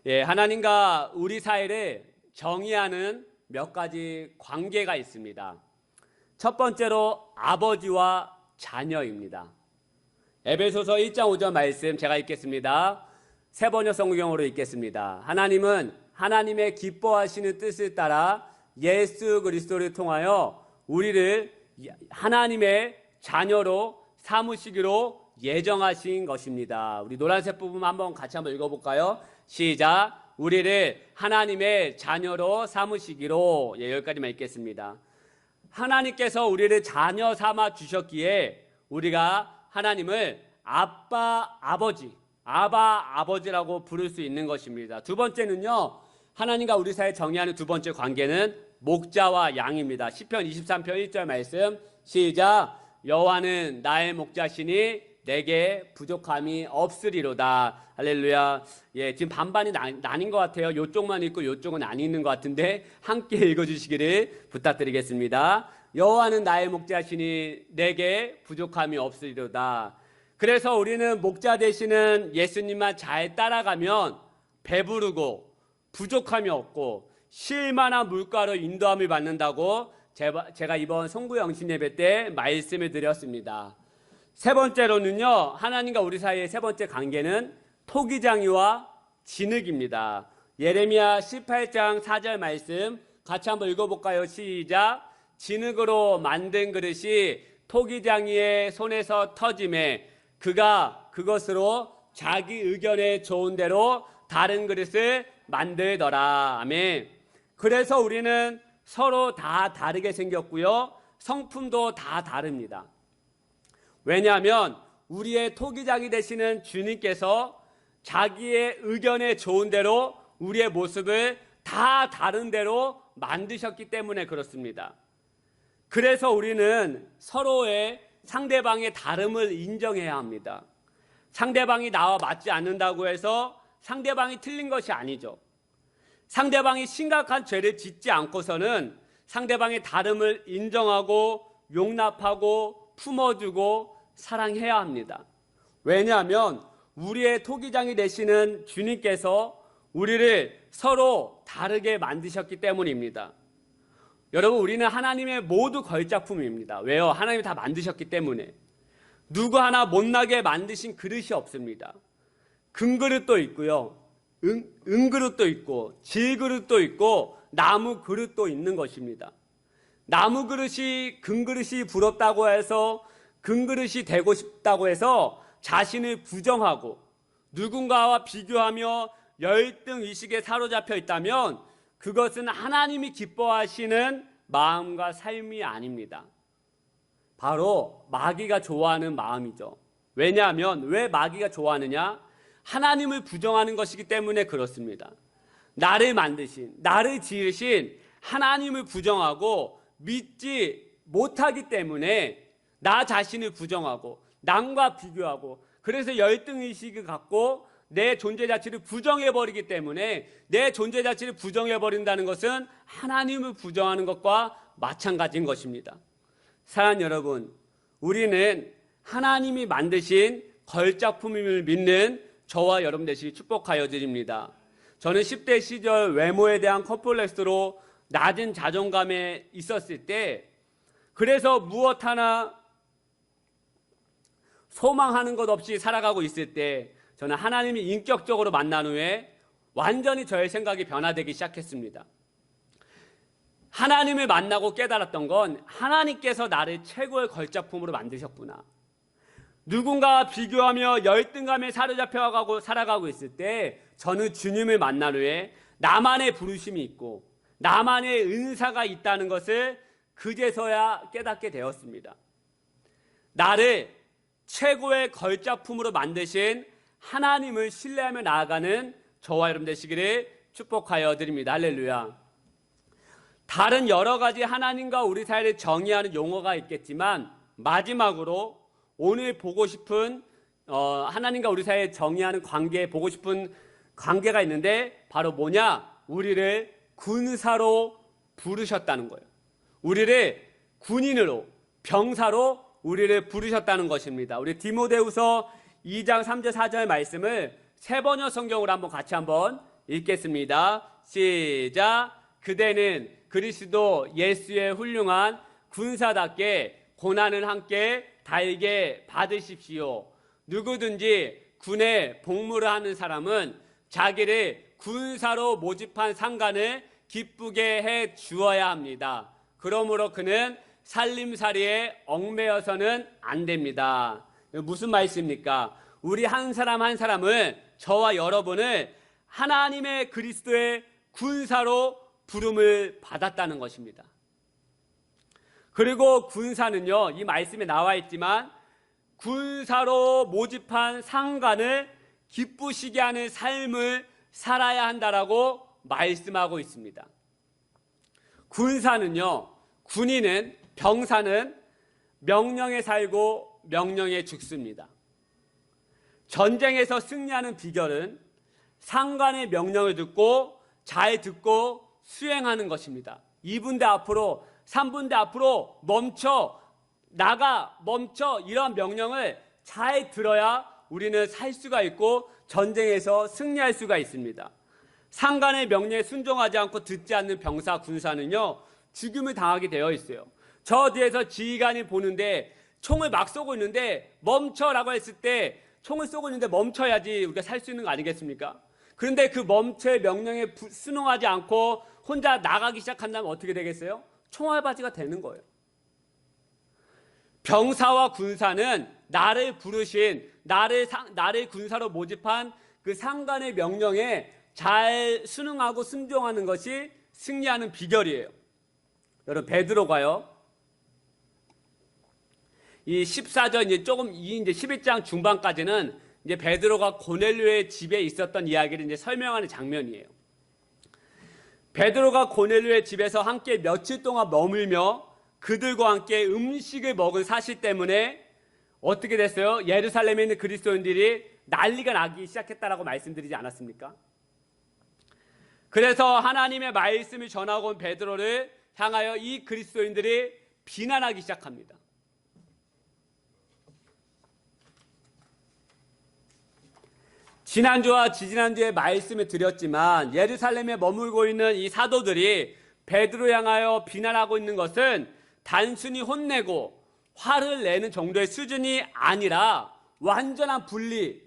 하나님과 우리 사이를 정의하는 몇 가지 관계가 있습니다. 첫 번째로 아버지와 자녀입니다. 에베소서 1장 5절 말씀 제가 읽겠습니다. 세번역 성경으로 읽겠습니다. 하나님은 하나님의 기뻐하시는 뜻을 따라 예수 그리스도를 통하여 우리를 하나님의 자녀로 삼으시기로 예정하신 것입니다. 우리 노란색 부분 한번 같이 한번 읽어볼까요? 시작. 우리를 하나님의 자녀로 삼으시기로. 여기까지만 읽겠습니다. 하나님께서 우리를 자녀 삼아 주셨기에 우리가 하나님을 아빠 아버지라고 부를 수 있는 것입니다. 두 번째는요, 하나님과 우리 사이에 정의하는 두 번째 관계는 목자와 양입니다. 시편 23편 1절 말씀 시작. 여호와는 나의 목자시니 내게 부족함이 없으리로다. 할렐루야. 지금 반반이 나뉜 것 같아요. 요쪽만 읽고 요쪽은 안 읽는 것 같은데 함께 읽어주시기를 부탁드리겠습니다. 여호와는 나의 목자시니 내게 부족함이 없으리로다. 그래서 우리는 목자 되시는 예수님만 잘 따라가면 배부르고 부족함이 없고 쉴만한 물가로 인도함을 받는다고 제가 이번 송구 영신 예배 때 말씀을 드렸습니다. 세 번째로는요, 하나님과 우리 사이의 세 번째 관계는 토기장이와 진흙입니다. 예레미야 18장 4절 말씀 같이 한번 읽어볼까요? 시작. 진흙으로 만든 그릇이 토기장이의 손에서 터짐에 그가 그것으로 자기 의견에 좋은 대로 다른 그릇을 만들더라. 아멘. 그래서 우리는 서로 다 다르게 생겼고요, 성품도 다 다릅니다. 왜냐하면 우리의 토기장이 되시는 주님께서 자기의 의견에 좋은 대로 우리의 모습을 다 다른 대로 만드셨기 때문에 그렇습니다. 그래서 우리는 서로의 상대방의 다름을 인정해야 합니다. 상대방이 나와 맞지 않는다고 해서 상대방이 틀린 것이 아니죠. 상대방이 심각한 죄를 짓지 않고서는 상대방의 다름을 인정하고 용납하고 품어주고 사랑해야 합니다. 왜냐하면 우리의 토기장이 되시는 주님께서 우리를 서로 다르게 만드셨기 때문입니다. 여러분, 우리는 하나님의 모두 걸작품입니다. 왜요? 하나님이 다 만드셨기 때문에. 누구 하나 못나게 만드신 그릇이 없습니다. 금그릇도 있고요, 은그릇도 있고 질그릇도 있고 나무 그릇도 있는 것입니다. 나무 그릇이 금그릇이 부럽다고 해서 금그릇이 되고 싶다고 해서 자신을 부정하고 누군가와 비교하며 열등의식에 사로잡혀 있다면 그것은 하나님이 기뻐하시는 마음과 삶이 아닙니다. 바로 마귀가 좋아하는 마음이죠. 왜냐하면 왜 마귀가 좋아하느냐? 하나님을 부정하는 것이기 때문에 그렇습니다. 나를 만드신, 나를 지으신 하나님을 부정하고 믿지 못하기 때문에 나 자신을 부정하고 남과 비교하고, 그래서 열등의식을 갖고 내 존재 자체를 부정해버리기 때문에, 내 존재 자체를 부정해버린다는 것은 하나님을 부정하는 것과 마찬가지인 것입니다. 사랑하는 여러분, 우리는 하나님이 만드신 걸작품임을 믿는 저와 여러분 되시기 축복하여 드립니다. 저는 10대 시절 외모에 대한 컴플렉스로 낮은 자존감에 있었을 때, 그래서 무엇 하나 소망하는 것 없이 살아가고 있을 때 저는 하나님이 인격적으로 만난 후에 완전히 저의 생각이 변화되기 시작했습니다. 하나님을 만나고 깨달았던 건 하나님께서 나를 최고의 걸작품으로 만드셨구나. 누군가와 비교하며 열등감에 사로잡혀 살아가고 있을 때 저는 주님을 만난 후에 나만의 부르심이 있고 나만의 은사가 있다는 것을 그제서야 깨닫게 되었습니다. 나를 최고의 걸작품으로 만드신 하나님을 신뢰하며 나아가는 저와 여러분 되시기를 축복하여 드립니다. 할렐루야. 다른 여러 가지 하나님과 우리 사이를 정의하는 용어가 있겠지만 마지막으로 오늘 보고 싶은 하나님과 우리 사이에 정의하는 관계, 보고 싶은 관계가 있는데 바로 뭐냐? 우리를 군사로 부르셨다는 거예요. 우리를 군인으로, 병사로 우리를 부르셨다는 것입니다. 우리 디모데후서 2장 3절 4절 말씀을 세번역 성경으로 같이 한번 읽겠습니다. 시작. 그대는 그리스도 예수의 훌륭한 군사답게 고난을 함께 달게 받으십시오. 누구든지 군에 복무를 하는 사람은 자기를 군사로 모집한 상관을 기쁘게 해 주어야 합니다. 그러므로 그는 살림살이에 얽매여서는 안 됩니다. 무슨 말씀입니까? 우리 한 사람 한 사람을, 저와 여러분을 하나님의 그리스도의 군사로 부름을 받았다는 것입니다. 그리고 군사는요, 이 말씀에 나와 있지만 군사로 모집한 상관을 기쁘시게 하는 삶을 살아야 한다라고 말씀하고 있습니다. 군사는요, 군인은, 병사는 명령에 살고 명령에 죽습니다. 전쟁에서 승리하는 비결은 상관의 명령을 잘 듣고 수행하는 것입니다. 2분대 앞으로, 3분대 앞으로, 멈춰, 나가, 멈춰, 이런 명령을 잘 들어야 우리는 살 수가 있고 전쟁에서 승리할 수가 있습니다. 상관의 명령에 순종하지 않고 듣지 않는 병사, 군사는요, 죽임을 당하게 되어 있어요. 저 뒤에서 지휘관이 보는데 총을 막 쏘고 있는데 멈춰라고 했을 때, 총을 쏘고 있는데 멈춰야지 우리가 살 수 있는 거 아니겠습니까? 그런데 그 멈춰의 명령에 순응하지 않고 혼자 나가기 시작한다면 어떻게 되겠어요? 총알바지가 되는 거예요. 병사와 군사는 나를 부르신, 나를 군사로 모집한 그 상관의 명령에 잘 순응하고 순종하는 것이 승리하는 비결이에요. 여러분, 베드로가요, 이 14절 이제 11장 중반까지는 이제 베드로가 고넬료의 집에 있었던 이야기를 이제 설명하는 장면이에요. 베드로가 고넬료의 집에서 함께 며칠 동안 머물며 그들과 함께 음식을 먹은 사실 때문에 어떻게 됐어요? 예루살렘에 있는 그리스도인들이 난리가 나기 시작했다라고 말씀드리지 않았습니까? 그래서 하나님의 말씀을 전하고 온 베드로를 향하여 이 그리스도인들이 비난하기 시작합니다. 지난주와 지지난주에 말씀을 드렸지만 예루살렘에 머물고 있는 이 사도들이 베드로 향하여 비난하고 있는 것은 단순히 혼내고 화를 내는 정도의 수준이 아니라 완전한 분리,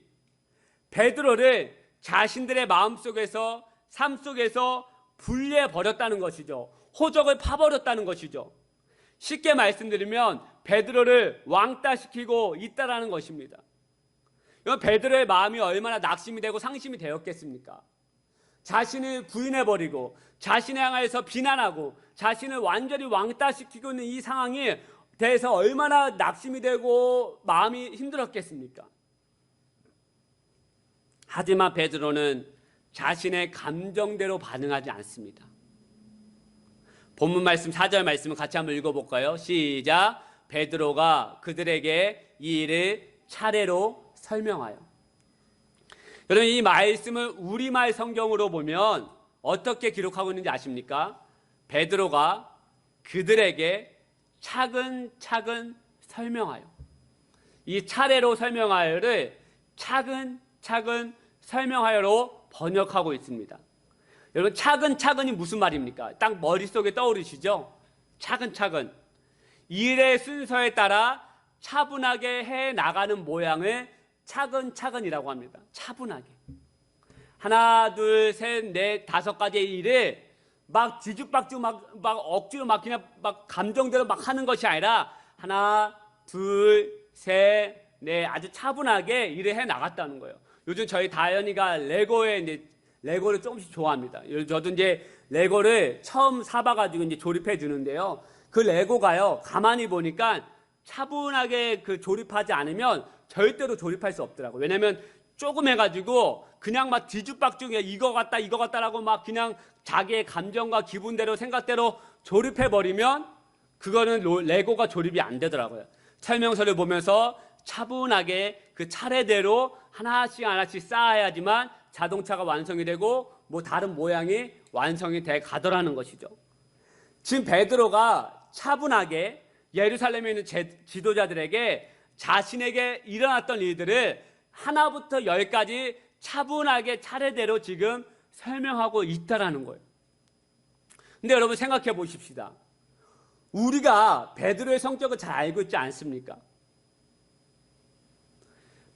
베드로를 자신들의 마음속에서, 삶 속에서 분리해 버렸다는 것이죠. 호적을 파버렸다는 것이죠. 쉽게 말씀드리면 베드로를 왕따시키고 있다라는 것입니다. 베드로의 마음이 얼마나 낙심이 되고 상심이 되었겠습니까? 자신을 부인해버리고 자신을 향해서 비난하고 자신을 완전히 왕따시키고 있는 이 상황에 대해서 얼마나 낙심이 되고 마음이 힘들었겠습니까? 하지만 베드로는 자신의 감정대로 반응하지 않습니다. 본문 말씀 4절 말씀을 같이 한번 읽어볼까요? 시작. 베드로가 그들에게 이 일을 차례로 설명하여. 여러분, 이 말씀을 우리말 성경으로 보면 어떻게 기록하고 있는지 아십니까? 베드로가 그들에게 차근차근 설명하여. 이 차례로 설명하여를 차근차근 설명하여로 번역하고 있습니다. 여러분, 차근차근이 무슨 말입니까? 딱 머릿속에 떠오르시죠? 차근차근. 일의 순서에 따라 차분하게 해 나가는 모양을 차근차근이라고 합니다. 차분하게. 하나, 둘, 셋, 넷, 5가지의 일을 막 뒤죽박죽 막 억지로 막 그냥 막 감정대로 막 하는 것이 아니라 하나, 둘, 셋, 넷 아주 차분하게 일을 해 나갔다는 거예요. 요즘 저희 다현이가 레고를 조금씩 좋아합니다. 저도 이제 레고를 처음 사봐가지고 이제 조립해 주는데요. 그 레고가요, 가만히 보니까 차분하게 그 조립하지 않으면 절대로 조립할 수 없더라고요. 왜냐면 조금 해가지고 그냥 막 뒤죽박죽 이거 같다라고 막 그냥 자기의 감정과 기분대로 생각대로 조립해버리면 그거는 레고가 조립이 안 되더라고요. 설명서를 보면서 차분하게 그 차례대로 하나씩 쌓아야지만 자동차가 완성이 되고 뭐 다른 모양이 완성이 돼 가더라는 것이죠. 지금 베드로가 차분하게 예루살렘에 있는 지도자들에게 자신에게 일어났던 일들을 하나부터 10까지 차분하게 차례대로 지금 설명하고 있다라는 거예요. 근데 여러분 생각해 보십시다. 우리가 베드로의 성격을 잘 알고 있지 않습니까?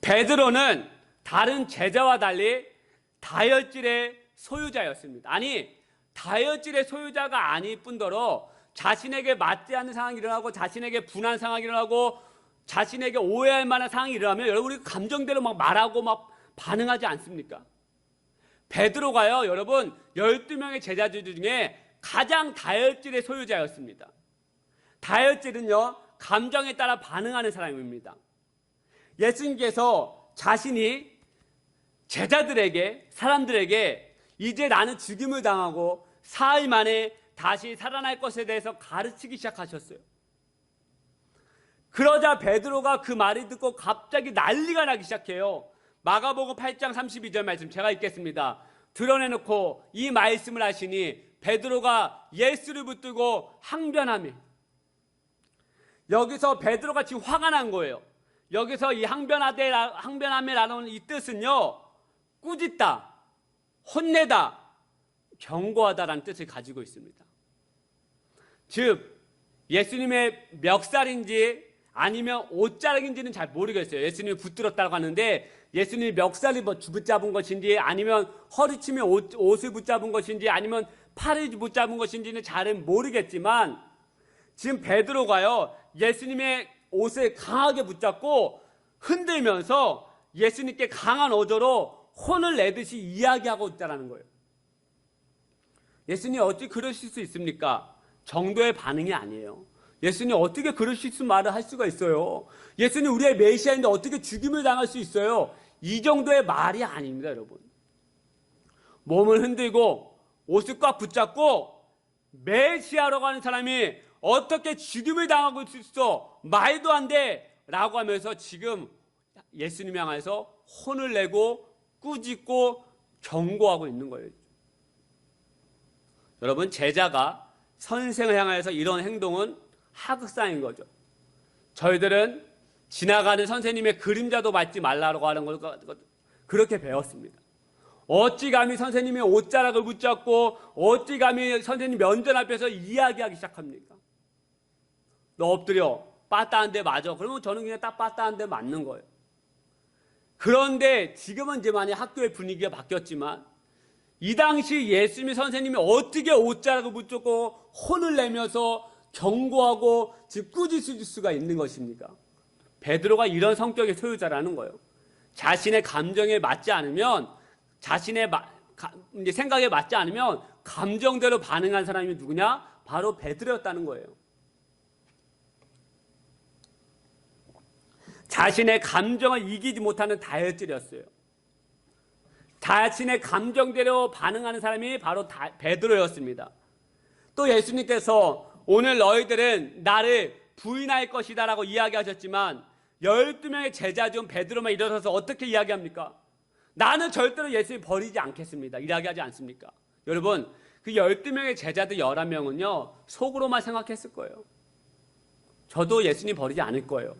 베드로는 다른 제자와 달리 다혈질의 소유자였습니다. 아니, 다혈질의 소유자가 아닐 뿐더러 자신에게 맞지 않는 상황이 일어나고 자신에게 분한 상황이 일어나고 자신에게 오해할 만한 상황이 일어나면 여러분 우리 감정대로 막 말하고 막 반응하지 않습니까? 베드로가요, 여러분 12명의 제자들 중에 가장 다혈질의 소유자였습니다. 다혈질은요, 감정에 따라 반응하는 사람입니다. 예수님께서 자신이 제자들에게, 사람들에게 이제 나는 죽임을 당하고 사흘 만에 다시 살아날 것에 대해서 가르치기 시작하셨어요. 그러자 베드로가 그 말을 듣고 갑자기 난리가 나기 시작해요. 마가복음 8장 32절 말씀 제가 읽겠습니다. 드러내놓고 이 말씀을 하시니 베드로가 예수를 붙들고 항변하며, 여기서 베드로가 지금 화가 난 거예요. 여기서 이 항변하며라는 이 뜻은요, 꾸짖다, 혼내다, 경고하다라는 뜻을 가지고 있습니다. 즉 예수님의 멱살인지 아니면 옷자락인지는 잘 모르겠어요. 예수님이 붙들었다고 하는데 예수님이 멱살을 붙잡은 것인지 아니면 허리춤에 옷을 붙잡은 것인지 아니면 팔을 붙잡은 것인지는 잘은 모르겠지만 지금 베드로가요, 예수님의 옷을 강하게 붙잡고 흔들면서 예수님께 강한 어조로 혼을 내듯이 이야기하고 있다는 거예요. 예수님 어찌 그러실 수 있습니까? 정도의 반응이 아니에요. 예수님 어떻게 그러실 수 말을 할 수가 있어요? 예수님 우리의 메시아인데 어떻게 죽임을 당할 수 있어요? 이 정도의 말이 아닙니다, 여러분. 몸을 흔들고 옷을 꽉 붙잡고 메시아라고 하는 사람이 어떻게 죽임을 당하고 있어? 말도 안 돼! 라고 하면서 지금 예수님 향해서 혼을 내고 꾸짖고 경고하고 있는 거예요. 여러분, 제자가 선생을 향해서 이런 행동은 하극상인 거죠. 저희들은 지나가는 선생님의 그림자도 밟지 말라고 하는 걸 그렇게 배웠습니다. 어찌 감히 선생님의 옷자락을 붙잡고 어찌 감히 선생님 면전 앞에서 이야기하기 시작합니까? 너 엎드려, 빠따한 대 맞아. 그러면 저는 그냥 딱 빠따한 대 맞는 거예요. 그런데 지금은 이제 많이 학교의 분위기가 바뀌었지만 이 당시 예수님의 선생님이 어떻게 옷자락을 붙잡고 혼을 내면서 경고하고 지금 꾸짖을 수가 있는 것입니까? 베드로가 이런 성격의 소유자라는 거예요. 자신의 감정에 맞지 않으면, 자신의 생각에 맞지 않으면 감정대로 반응한 사람이 누구냐? 바로 베드로였다는 거예요. 자신의 감정을 이기지 못하는 다혈질이었어요. 자신의 감정대로 반응하는 사람이 바로 베드로였습니다. 또 예수님께서 오늘 너희들은 나를 부인할 것이다 라고 이야기하셨지만 12명의 제자 중 베드로만 일어서서 어떻게 이야기합니까? 나는 절대로 예수님 버리지 않겠습니다. 이야기하지 않습니까? 여러분, 그 12명의 제자들 11명은요 속으로만 생각했을 거예요. 저도 예수님 버리지 않을 거예요.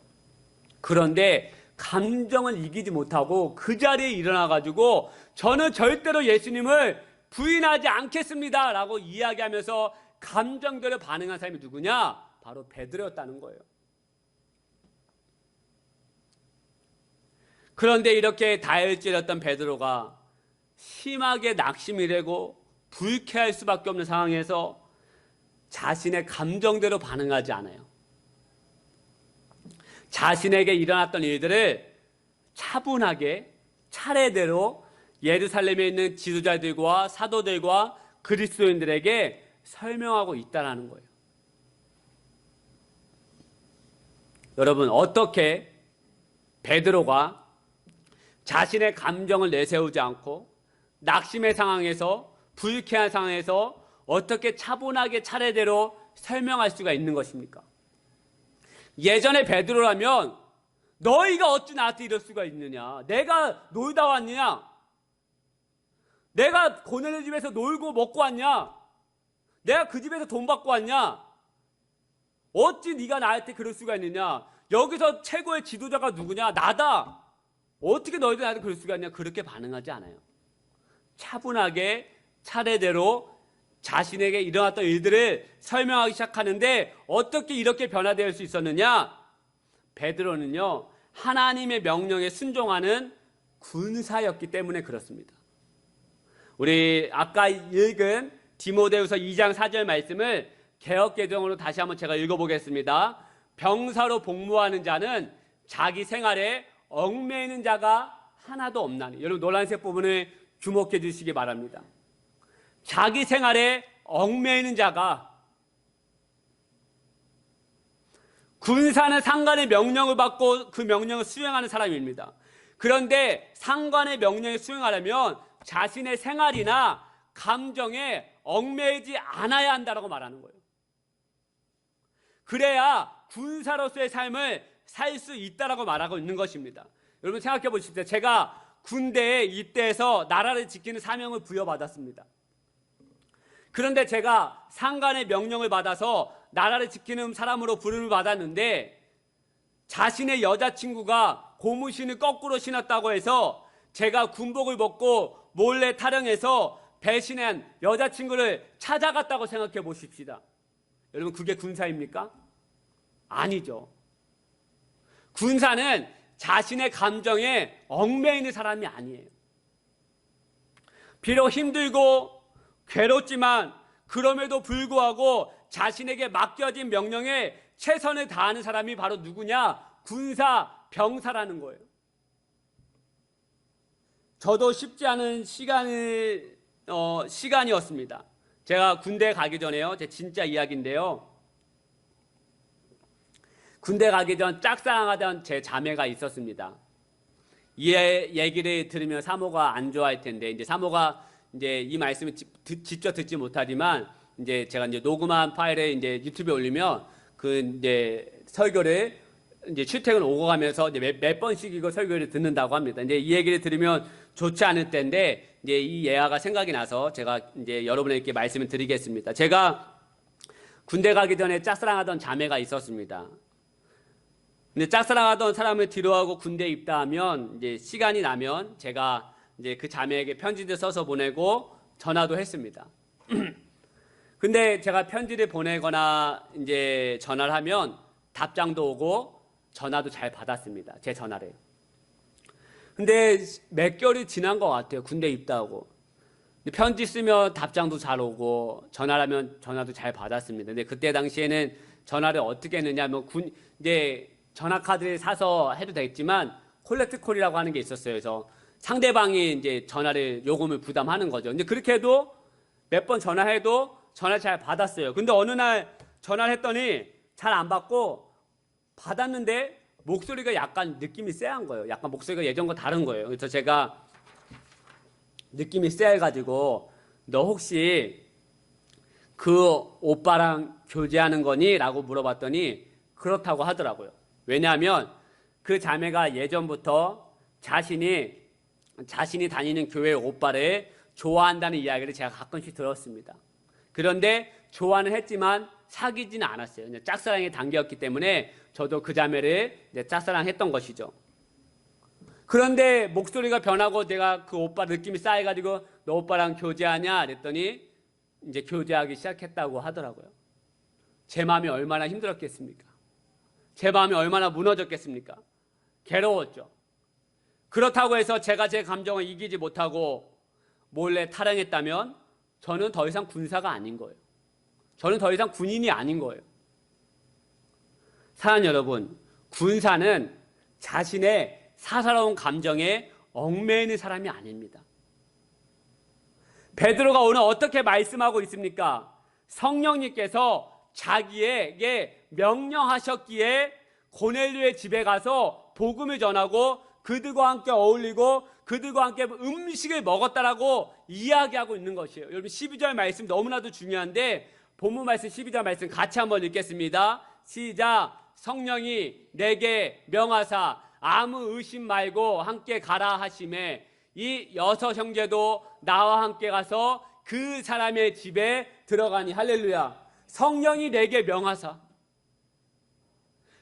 그런데 감정을 이기지 못하고 그 자리에 일어나가지고 저는 절대로 예수님을 부인하지 않겠습니다 라고 이야기하면서 감정대로 반응한 사람이 누구냐? 바로 베드로였다는 거예요. 그런데 이렇게 다혈질이었던 베드로가 심하게 낙심이 되고 불쾌할 수밖에 없는 상황에서 자신의 감정대로 반응하지 않아요. 자신에게 일어났던 일들을 차분하게 차례대로 예루살렘에 있는 지도자들과 사도들과 그리스도인들에게 설명하고 있다는 거예요. 여러분, 어떻게 베드로가 자신의 감정을 내세우지 않고 낙심의 상황에서, 불쾌한 상황에서 어떻게 차분하게 차례대로 설명할 수가 있는 것입니까? 예전에 베드로라면 너희가 어찌 나한테 이럴 수가 있느냐? 내가 놀다 왔느냐? 내가 고넬료 집에서 놀고 먹고 왔냐? 내가 그 집에서 돈 받고 왔냐? 어찌 네가 나한테 그럴 수가 있느냐? 여기서 최고의 지도자가 누구냐? 나다. 어떻게 너희들 나한테 그럴 수가 있냐? 그렇게 반응하지 않아요. 차분하게 차례대로 자신에게 일어났던 일들을 설명하기 시작하는데 어떻게 이렇게 변화될 수 있었느냐? 베드로는요, 하나님의 명령에 순종하는 군사였기 때문에 그렇습니다. 우리 아까 읽은 디모데후서 2장 4절 말씀을 개역개정으로 다시 한번 제가 읽어보겠습니다. 병사로 복무하는 자는 자기 생활에 얽매이는 자가 하나도 없나니. 여러분 노란색 부분을 주목해 주시기 바랍니다. 자기 생활에 얽매이는 자가, 군사는 상관의 명령을 받고 그 명령을 수행하는 사람입니다. 그런데 상관의 명령을 수행하려면 자신의 생활이나 감정에 얽매이지 않아야 한다고 말하는 거예요. 그래야 군사로서의 삶을 살 수 있다라고 말하고 있는 것입니다. 여러분 생각해 보십시오. 제가 군대에 입대해서 나라를 지키는 사명을 부여받았습니다. 그런데 제가 상관의 명령을 받아서 나라를 지키는 사람으로 부름을 받았는데 자신의 여자친구가 고무신을 거꾸로 신었다고 해서 제가 군복을 벗고 몰래 타령해서 배신한 여자친구를 찾아갔다고 생각해 보십시다. 여러분 그게 군사입니까? 아니죠. 군사는 자신의 감정에 얽매이는 사람이 아니에요. 비록 힘들고 괴롭지만 그럼에도 불구하고 자신에게 맡겨진 명령에 최선을 다하는 사람이 바로 누구냐? 군사, 병사라는 거예요. 저도 쉽지 않은 시간이었습니다. 제가 군대 가기 전에요. 제 진짜 이야기인데요. 군대 가기 전 짝사랑하던 제 자매가 있었습니다. 이 얘기를 들으면 사모가 안 좋아할 텐데, 이제 사모가 이제 이 말씀을 직접 듣지 못하지만, 이제 제가 이제 녹음한 파일을 이제 유튜브에 올리면 그 이제 설교를 이제 출퇴근 오고 가면서 이제 몇 번씩 이거 설교를 듣는다고 합니다. 이제 이 얘기를 들으면 좋지 않을 때인데, 이제 이 예화가 생각이 나서 제가 이제 여러분에게 말씀을 드리겠습니다. 제가 군대 가기 전에 짝사랑하던 자매가 있었습니다. 근데 짝사랑하던 사람을 뒤로하고 군대에 입다하면 이제 시간이 나면 제가 이제 그 자매에게 편지를 써서 보내고 전화도 했습니다. 근데 제가 편지를 보내거나 이제 전화를 하면 답장도 오고 전화도 잘 받았습니다. 제 전화를. 근데 몇 개월이 지난 것 같아요. 군대 입다하고. 편지 쓰면 답장도 잘 오고 전화를 하면 전화도 잘 받았습니다. 근데 그때 당시에는 전화를 어떻게 했느냐, 이제 전화 카드를 사서 해도 되겠지만 콜렉트 콜이라고 하는 게 있었어요. 그래서 상대방이 이제 전화를 요금을 부담하는 거죠. 근데 그렇게 해도 몇 번 전화해도 전화 잘 받았어요. 근데 어느 날 전화를 했더니 잘 안 받고 받았는데 목소리가 약간 느낌이 쎄한 거예요. 약간 목소리가 예전과 다른 거예요. 그래서 제가 느낌이 쎄해가지고 너 혹시 그 오빠랑 교제하는 거니? 라고 물어봤더니 그렇다고 하더라고요. 왜냐하면 그 자매가 예전부터 자신이 다니는 교회 오빠를 좋아한다는 이야기를 제가 가끔씩 들었습니다. 그런데 좋아는 했지만 사귀지는 않았어요. 짝사랑의 단계였기 때문에 저도 그 자매를 짝사랑했던 것이죠. 그런데 목소리가 변하고 내가 그 오빠 느낌이 쌓여가지고 너 오빠랑 교제하냐? 그랬더니 이제 교제하기 시작했다고 하더라고요. 제 마음이 얼마나 힘들었겠습니까? 제 마음이 얼마나 무너졌겠습니까? 괴로웠죠. 그렇다고 해서 제가 제 감정을 이기지 못하고 몰래 타령했다면 저는 더 이상 군사가 아닌 거예요. 저는 더 이상 군인이 아닌 거예요. 사랑하는 여러분, 군사는 자신의 사사로운 감정에 얽매이는 사람이 아닙니다. 베드로가 오늘 어떻게 말씀하고 있습니까? 성령님께서 자기에게 명령하셨기에 고넬료의 집에 가서 복음을 전하고 그들과 함께 어울리고 그들과 함께 음식을 먹었다라고 이야기하고 있는 것이에요. 여러분 12절 말씀 너무나도 중요한데 본문 말씀 12절 말씀 같이 한번 읽겠습니다. 시작. 성령이 내게 명하사 아무 의심 말고 함께 가라 하심에 이 6 형제도 나와 함께 가서 그 사람의 집에 들어가니. 할렐루야. 성령이 내게 명하사,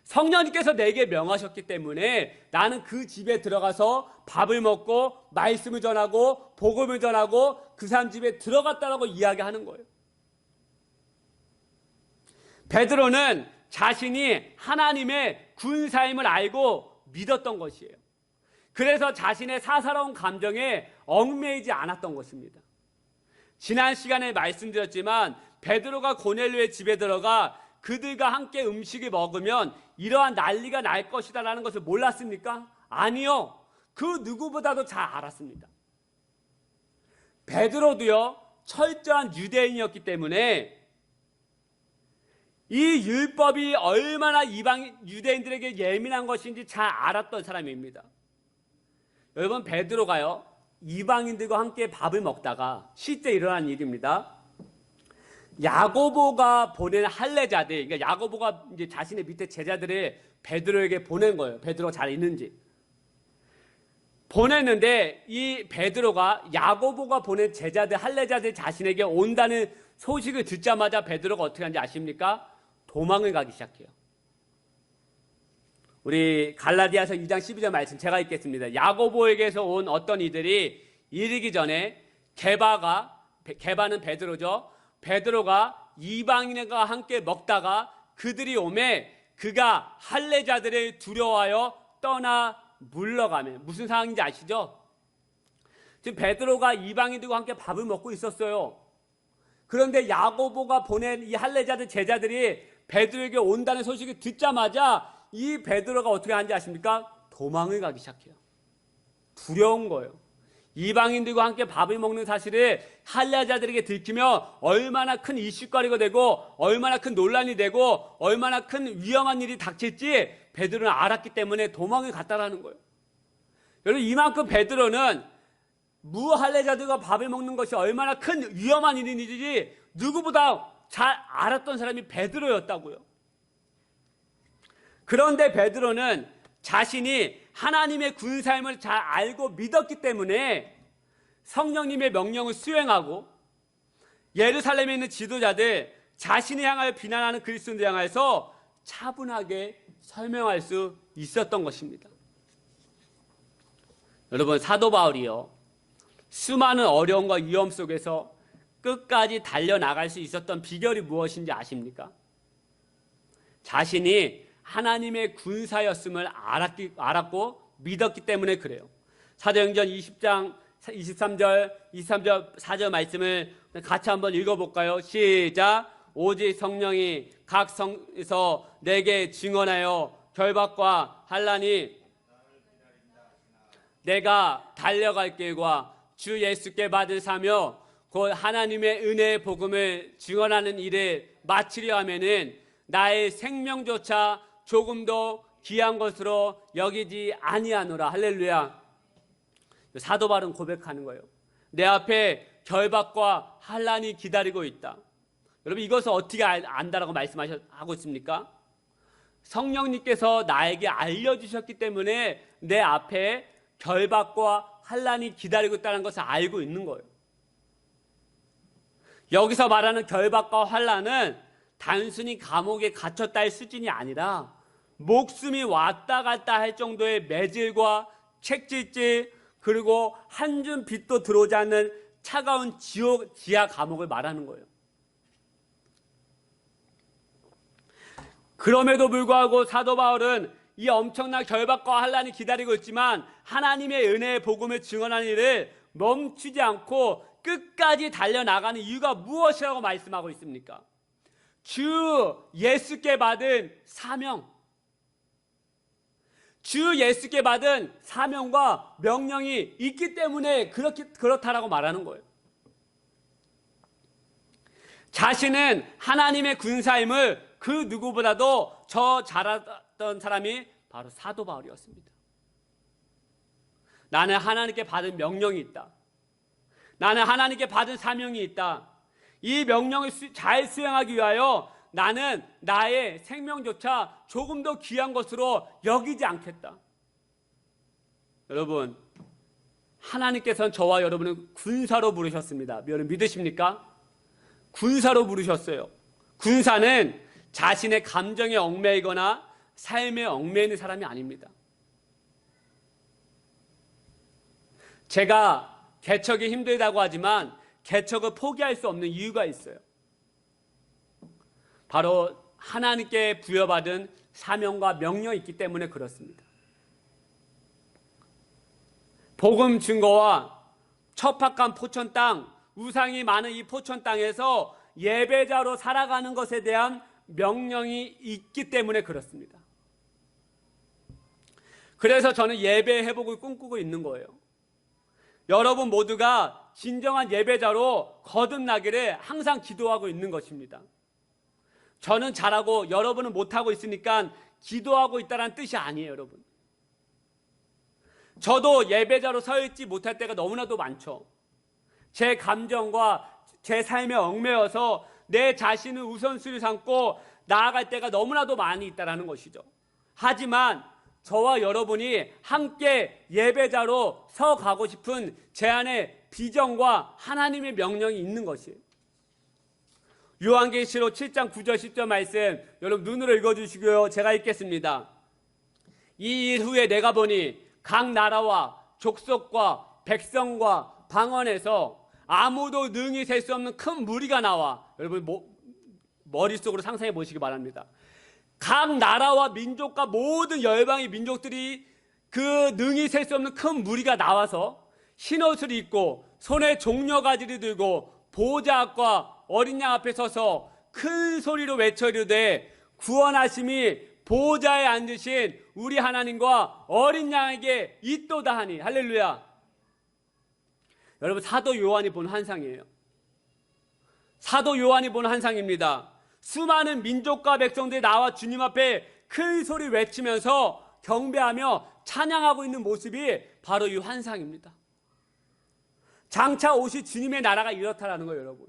성령님께서 내게 명하셨기 때문에 나는 그 집에 들어가서 밥을 먹고 말씀을 전하고 복음을 전하고 그 사람 집에 들어갔다라고 이야기하는 거예요. 베드로는 자신이 하나님의 군사임을 알고 믿었던 것이에요. 그래서 자신의 사사로운 감정에 얽매이지 않았던 것입니다. 지난 시간에 말씀드렸지만 베드로가 고넬료의 집에 들어가 그들과 함께 음식을 먹으면 이러한 난리가 날 것이다라는 것을 몰랐습니까? 아니요. 그 누구보다도 잘 알았습니다. 베드로도요, 철저한 유대인이었기 때문에 이 율법이 얼마나 이방 유대인들에게 예민한 것인지 잘 알았던 사람입니다. 여러분, 베드로가요, 이방인들과 함께 밥을 먹다가 실제 일어난 일입니다. 야고보가 보낸 할례자들, 그러니까 야고보가 이제 자신의 밑에 제자들을 베드로에게 보낸 거예요. 베드로가 잘 있는지. 보냈는데 이 베드로가 야고보가 보낸 제자들, 할례자들 자신에게 온다는 소식을 듣자마자 베드로가 어떻게 하는지 아십니까? 도망을 가기 시작해요. 우리 갈라디아서 2장 12절 말씀 제가 읽겠습니다. 야고보에게서 온 어떤 이들이 이르기 전에 게바는 베드로죠. 베드로가 이방인과 함께 먹다가 그들이 오매 그가 할례자들을 두려워하여 떠나 물러가며. 무슨 상황인지 아시죠? 지금 베드로가 이방인들과 함께 밥을 먹고 있었어요. 그런데 야고보가 보낸 이 할례자들 제자들이 베드로에게 온다는 소식을 듣자마자 이 베드로가 어떻게 하는지 아십니까? 도망을 가기 시작해요. 두려운 거예요. 이방인들과 함께 밥을 먹는 사실을 할례자들에게 들키면 얼마나 큰 이슈거리가 되고 얼마나 큰 논란이 되고 얼마나 큰 위험한 일이 닥칠지 베드로는 알았기 때문에 도망을 갔다라는 거예요. 여러분, 이만큼 베드로는 무할례자들과 밥을 먹는 것이 얼마나 큰 위험한 일인지 누구보다 잘 알았던 사람이 베드로였다고요. 그런데 베드로는 자신이 하나님의 군사임을 잘 알고 믿었기 때문에 성령님의 명령을 수행하고 예루살렘에 있는 지도자들, 자신을 향하여 비난하는 그리스도인들 향해서 차분하게 설명할 수 있었던 것입니다. 여러분, 사도 바울이요, 수많은 어려움과 위험 속에서 끝까지 달려나갈 수 있었던 비결이 무엇인지 아십니까? 자신이 하나님의 군사였음을 알았고 믿었기 때문에 그래요. 사도행전 20장 23절 4절 말씀을 같이 한번 읽어볼까요? 시작. 오직 성령이 각 성에서 내게 증언하여 결박과 환난이 내가 달려갈 길과 주 예수께 받은 사며 곧 하나님의 은혜의 복음을 증언하는 일을 마치려 하면은 나의 생명조차 조금도 귀한 것으로 여기지 아니하노라. 할렐루야. 사도 바울은 고백하는 거예요. 내 앞에 결박과 환난이 기다리고 있다. 여러분, 이것을 어떻게 안다라고 말씀하고 있습니까? 성령님께서 나에게 알려주셨기 때문에 내 앞에 결박과 환난이 기다리고 있다는 것을 알고 있는 거예요. 여기서 말하는 결박과 환난은 단순히 감옥에 갇혔다의 수준이 아니라 목숨이 왔다 갔다 할 정도의 매질과 책질질, 그리고 한 줌 빛도 들어오지 않는 차가운 지하 감옥을 말하는 거예요. 그럼에도 불구하고 사도 바울은 이 엄청난 결박과 환난이 기다리고 있지만 하나님의 은혜의 복음을 증언하는 일을 멈추지 않고 끝까지 달려나가는 이유가 무엇이라고 말씀하고 있습니까? 주 예수께 받은 사명, 주 예수께 받은 사명과 명령이 있기 때문에 그렇다라고 말하는 거예요. 자신은 하나님의 군사임을 그 누구보다도 잘 알았던 사람이 바로 사도 바울이었습니다. 나는 하나님께 받은 명령이 있다. 나는 하나님께 받은 사명이 있다. 이 명령을 잘 수행하기 위하여 나는 나의 생명조차 조금 더 귀한 것으로 여기지 않겠다. 여러분, 하나님께서는 저와 여러분을 군사로 부르셨습니다. 여러분 믿으십니까? 군사로 부르셨어요. 군사는 자신의 감정에 얽매이거나 삶에 얽매이는 사람이 아닙니다. 제가 개척이 힘들다고 하지만 개척을 포기할 수 없는 이유가 있어요. 바로 하나님께 부여받은 사명과 명령이 있기 때문에 그렇습니다. 복음 증거와 척박한 포천 땅, 우상이 많은 이 포천 땅에서 예배자로 살아가는 것에 대한 명령이 있기 때문에 그렇습니다. 그래서 저는 예배 회복을 꿈꾸고 있는 거예요. 여러분 모두가 진정한 예배자로 거듭나기를 항상 기도하고 있는 것입니다. 저는 잘하고 여러분은 못하고 있으니까 기도하고 있다는 뜻이 아니에요, 여러분. 저도 예배자로 서 있지 못할 때가 너무나도 많죠. 제 감정과 제 삶에 얽매여서 내 자신을 우선순위 삼고 나아갈 때가 너무나도 많이 있다는 것이죠. 하지만 저와 여러분이 함께 예배자로 서 가고 싶은 제 안에 비전과 하나님의 명령이 있는 것이에요. 요한계시록 7장 9절 10절 말씀 여러분 눈으로 읽어주시고요. 제가 읽겠습니다. 이 일 후에 내가 보니 각 나라와 족속과 백성과 방언에서 아무도 능히 셀 수 없는 큰 무리가 나와. 여러분 머릿속으로 상상해 보시기 바랍니다. 각 나라와 민족과 모든 열방의 민족들이 그 능히 셀 수 없는 큰 무리가 나와서 흰옷을 입고 손에 종려가지를 들고 보좌 앞과 어린 양 앞에 서서 큰 소리로 외쳐 이르되 구원하심이 보좌에 앉으신 우리 하나님과 어린 양에게 있도다 하니. 할렐루야. 여러분 사도 요한이 본 환상이에요. 사도 요한이 본 환상입니다. 수많은 민족과 백성들이 나와 주님 앞에 큰 소리 외치면서 경배하며 찬양하고 있는 모습이 바로 이 환상입니다. 장차 오실 주님의 나라가 이렇다라는 거예요, 여러분.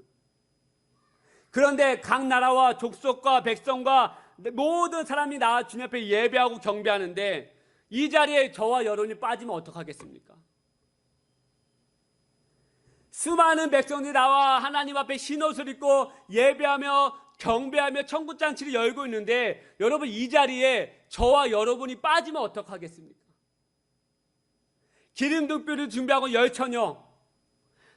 그런데 각 나라와 족속과 백성과 모든 사람이 나와 주님 앞에 예배하고 경배하는데 이 자리에 저와 여러분이 빠지면 어떡하겠습니까? 수많은 백성들이 나와 하나님 앞에 흰옷을 입고 예배하며 경배하며 천국잔치를 열고 있는데 여러분 이 자리에 저와 여러분이 빠지면 어떡하겠습니까? 기름등불을 준비하고 열처녀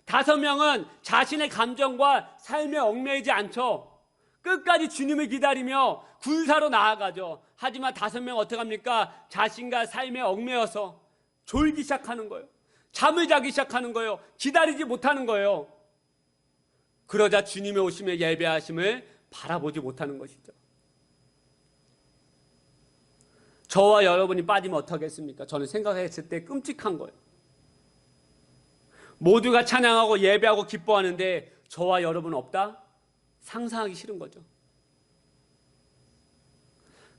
5명은 자신의 감정과 삶에 얽매이지 않죠. 끝까지 주님을 기다리며 군사로 나아가죠. 하지만 5명 어떡합니까? 자신과 삶에 얽매여서 졸기 시작하는 거예요. 잠을 자기 시작하는 거예요. 기다리지 못하는 거예요. 그러자 주님의 오심에 예배하심을 바라보지 못하는 것이죠. 저와 여러분이 빠지면 어떡하겠습니까? 저는 생각했을 때 끔찍한 거예요. 모두가 찬양하고 예배하고 기뻐하는데 저와 여러분 없다? 상상하기 싫은 거죠.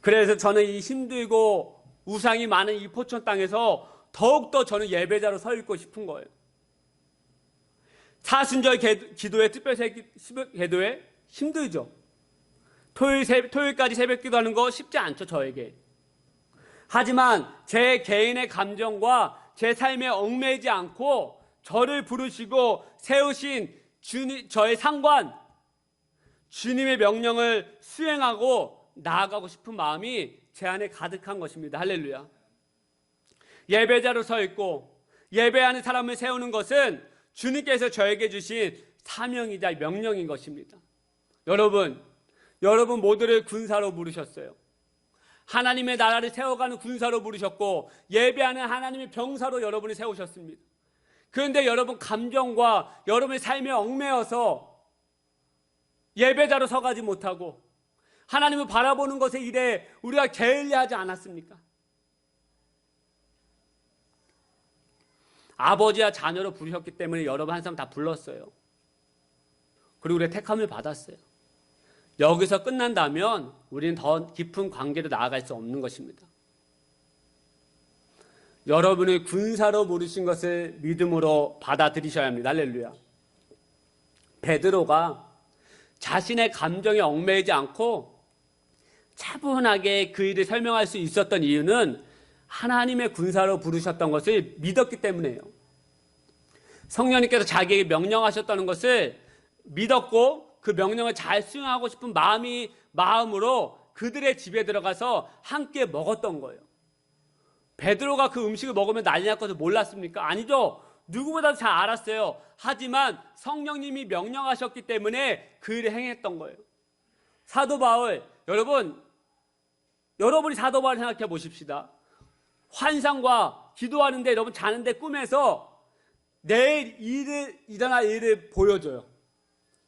그래서 저는 이 힘들고 우상이 많은 이 포천 땅에서 더욱더 저는 예배자로 서 있고 싶은 거예요. 사순절 기도회, 특별 기도회 힘들죠. 토요일까지 새벽 기도하는 거 쉽지 않죠, 저에게. 하지만 제 개인의 감정과 제 삶에 얽매이지 않고 저를 부르시고 세우신 저의 상관, 주님의 명령을 수행하고 나아가고 싶은 마음이 제 안에 가득한 것입니다. 할렐루야. 예배자로 서 있고 예배하는 사람을 세우는 것은 주님께서 저에게 주신 사명이자 명령인 것입니다. 여러분 모두를 군사로 부르셨어요. 하나님의 나라를 세워가는 군사로 부르셨고 예배하는 하나님의 병사로 여러분을 세우셨습니다. 그런데 여러분 감정과 여러분의 삶에 얽매여서 예배자로 서가지 못하고 하나님을 바라보는 것에 일에 우리가 게을리하지 않았습니까? 아버지와 자녀로 부르셨기 때문에 여러분 한 사람 다 불렀어요. 그리고 우리가 택함을 받았어요. 여기서 끝난다면 우리는 더 깊은 관계로 나아갈 수 없는 것입니다. 여러분의 군사로 부르신 것을 믿음으로 받아들이셔야 합니다. 할렐루야. 베드로가 자신의 감정에 얽매이지 않고 차분하게 그 일을 설명할 수 있었던 이유는 하나님의 군사로 부르셨던 것을 믿었기 때문이에요. 성령님께서 자기에게 명령하셨다는 것을 믿었고 그 명령을 잘 수행하고 싶은 마음으로 그들의 집에 들어가서 함께 먹었던 거예요. 베드로가 그 음식을 먹으면 난리 날 것을 몰랐습니까? 아니죠. 누구보다 잘 알았어요. 하지만 성령님이 명령하셨기 때문에 그 일을 행했던 거예요. 사도 바울, 여러분이 사도 바울 생각해 보십시다. 환상과 기도하는데, 여러분 자는데 꿈에서 내일 일어날 일을 보여줘요.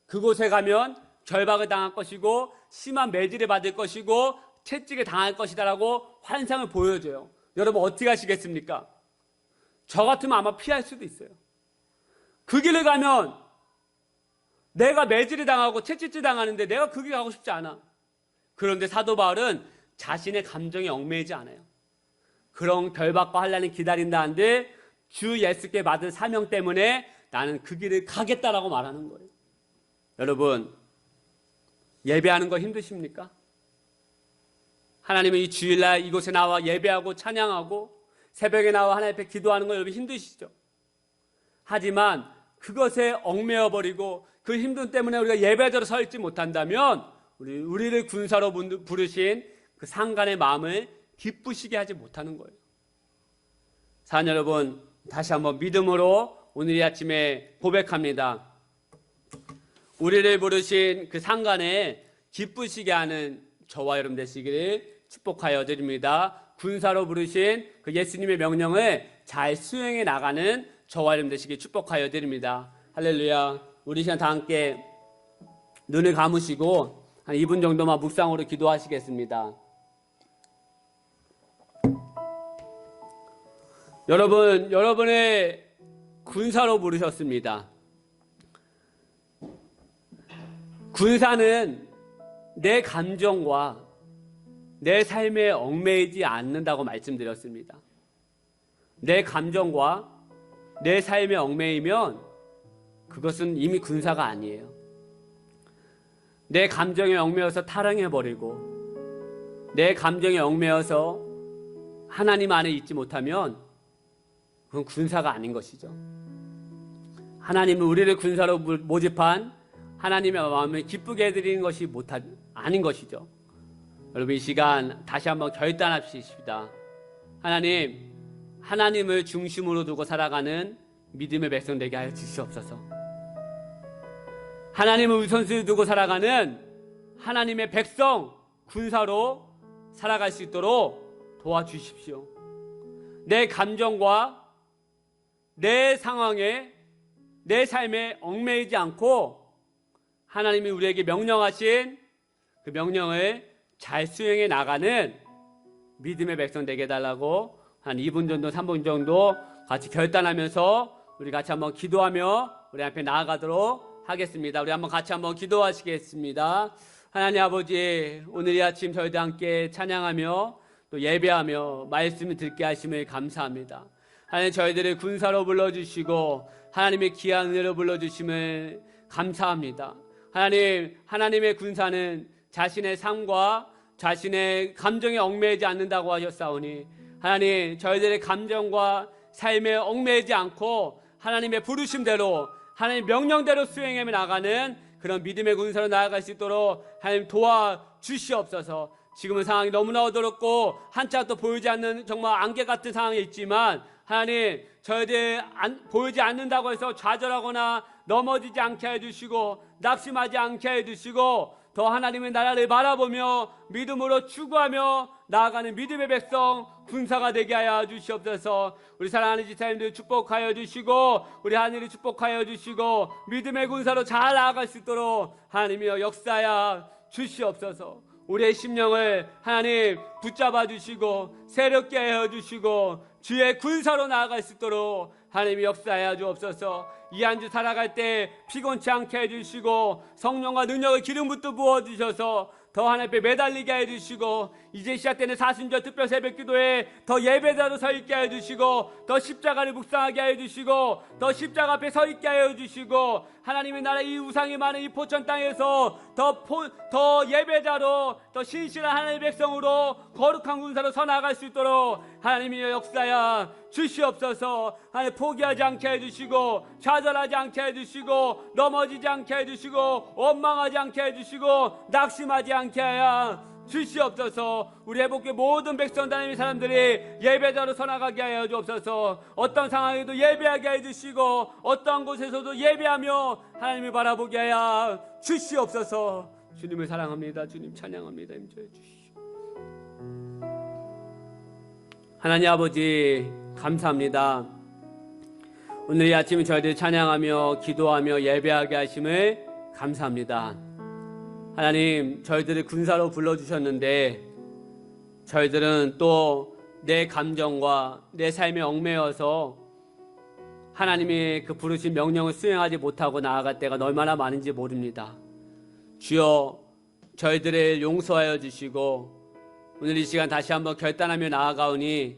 그곳에 가면 결박을 당할 것이고 심한 매질을 받을 것이고 채찍을 당할 것이다라고 환상을 보여줘요. 여러분 어떻게 하시겠습니까? 저 같으면 아마 피할 수도 있어요. 그 길을 가면 내가 매질을 당하고 채찍질 당하는데 내가 그 길 가고 싶지 않아. 그런데 사도 바울은 자신의 감정에 얽매이지 않아요. 그런 결박과 환난을 기다린다 한들 주 예수께 받은 사명 때문에 나는 그 길을 가겠다라고 말하는 거예요. 여러분, 예배하는 거 힘드십니까? 하나님은 이 주일날 이곳에 나와 예배하고 찬양하고 새벽에 나와 하나님 앞에 기도하는 거 여러분 힘드시죠? 하지만 그것에 얽매여 버리고 그 힘듦 때문에 우리가 예배자로 서 있지 못한다면 우리를 군사로 부르신 그 상관의 마음을 기쁘시게 하지 못하는 거예요. 사랑 여러분, 다시 한번 믿음으로 오늘 이 아침에 고백합니다. 우리를 부르신 그 상관에 기쁘시게 하는 저와 여러분 되시기를 축복하여 드립니다. 군사로 부르신 그 예수님의 명령을 잘 수행해 나가는 저와 여러분 되시기를 축복하여 드립니다. 할렐루야. 우리 시간 다 함께 눈을 감으시고 한 2분 정도만 묵상으로 기도하시겠습니다. 여러분의 군사로 부르셨습니다. 군사는 내 감정과 내 삶에 얽매이지 않는다고 말씀드렸습니다. 내 감정과 내 삶에 얽매이면 그것은 이미 군사가 아니에요. 내 감정에 얽매여서 타령해버리고 내 감정에 얽매여서 하나님 안에 있지 못하면 그건 군사가 아닌 것이죠. 하나님은 우리를 군사로 모집한 하나님의 마음을 기쁘게 해드리는 것이 아닌 것이죠. 여러분 이 시간 다시 한번 결단하십시다. 하나님을 중심으로 두고 살아가는 믿음의 백성 되게 하여 주시옵소서. 하나님을 우선순위에 두고 살아가는 하나님의 백성 군사로 살아갈 수 있도록 도와주십시오. 내 감정과 내 상황에 내 삶에 얽매이지 않고 하나님이 우리에게 명령하신 그 명령을 잘 수행해 나가는 믿음의 백성 되게 해달라고 한 2분 정도 3분 정도 같이 결단하면서 우리 같이 한번 기도하며 우리 앞에 나아가도록 하겠습니다. 우리 한번 같이 한번 기도하시겠습니다. 하나님 아버지, 오늘 이 아침 저희들 함께 찬양하며 또 예배하며 말씀을 듣게 하심을 감사합니다. 하나님 저희들을 군사로 불러주시고 하나님의 귀한 은혜로 불러주심을 감사합니다. 하나님의 군사는 자신의 삶과 자신의 감정에 얽매이지 않는다고 하셨사오니 하나님 저희들의 감정과 삶에 얽매이지 않고 하나님의 부르심대로 하나님 명령대로 수행해 나가는 그런 믿음의 군사로 나아갈 수 있도록 하나님 도와주시옵소서. 지금은 상황이 너무나 어렵고 한참 또 보이지 않는 정말 안개 같은 상황에 있지만 하나님 저희들 보이지 않는다고 해서 좌절하거나 넘어지지 않게 해주시고 낙심하지 않게 해주시고 더 하나님의 나라를 바라보며 믿음으로 추구하며 나아가는 믿음의 백성 군사가 되게 하여 주시옵소서. 우리 사랑하는 지사님들 축복하여 주시고 우리 하늘이 축복하여 주시고 믿음의 군사로 잘 나아갈 수 있도록 하나님이여 역사하여 주시옵소서. 우리의 심령을 하나님 붙잡아 주시고 새롭게 하여 주시고 주의 군사로 나아갈 수 있도록 하나님이 역사하여 주옵소서. 이 한 주 살아갈 때 피곤치 않게 해주시고 성령과 능력을 기름 붓듯 부어주셔서 더 하나님 앞에 매달리게 해주시고 이제 시작되는 사순절 특별 새벽기도에 더 예배자로 서 있게 해주시고 더 십자가를 묵상하게 해주시고 더 십자가 앞에 서 있게 해주시고 하나님의 나라 이 우상이 많은 이 포천 땅에서 더 예배자로 더 신실한 하나님의 백성으로 거룩한 군사로 서 나갈 수 있도록 하나님의 역사야 주시옵소서. 하나님 포기하지 않게 해주시고 좌절하지 않게 해주시고 넘어지지 않게 해주시고 원망하지 않게 해주시고 낙심하지 않게 하여 주시옵소서. 우리 회복교회 모든 백성 하나님의 사람들이 예배자로 서나가게 하여 주옵소서. 어떤 상황에도 예배하게 해 주시고 어떤 곳에서도 예배하며 하나님을 바라보게 하여 주시옵소서. 주님을 사랑합니다. 주님 찬양합니다. 임재해 주시오. 하나님 아버지 감사합니다. 오늘 이 아침에 저희들 찬양하며 기도하며 예배하게 하심을 감사합니다. 하나님, 저희들을 군사로 불러주셨는데 저희들은 또 내 감정과 내 삶에 얽매여서 하나님이 그 부르신 명령을 수행하지 못하고 나아갈 때가 얼마나 많은지 모릅니다. 주여, 저희들을 용서하여 주시고 오늘 이 시간 다시 한번 결단하며 나아가오니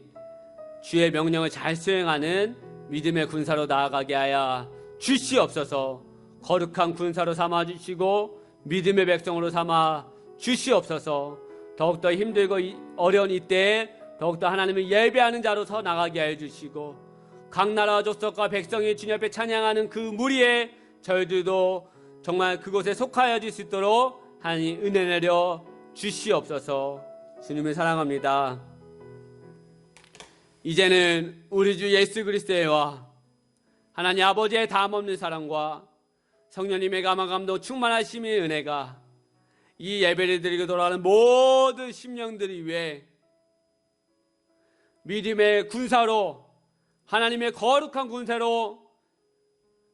주의 명령을 잘 수행하는 믿음의 군사로 나아가게 하여 주시옵소서. 거룩한 군사로 삼아주시고 믿음의 백성으로 삼아 주시옵소서. 더욱더 힘들고 어려운 이때에 더욱더 하나님을 예배하는 자로서 나가게 하여 주시고 각 나라와 족속과 백성이 주님 앞에 찬양하는 그 무리에 저희들도 정말 그곳에 속하여질 수 있도록 하나님 은혜 내려 주시옵소서. 주님을 사랑합니다. 이제는 우리 주 예수 그리스도와 하나님 아버지의 다함없는 사랑과 성령님의 감화감동 충만하심의 은혜가 이 예배를 드리고 돌아가는 모든 심령들이 위해 믿음의 군사로 하나님의 거룩한 군사로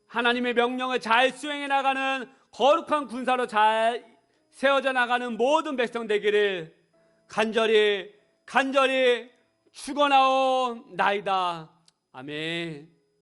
하나님의 명령을 잘 수행해 나가는 거룩한 군사로 잘 세워져 나가는 모든 백성 되기를 간절히 축원하옵나이다. 아멘.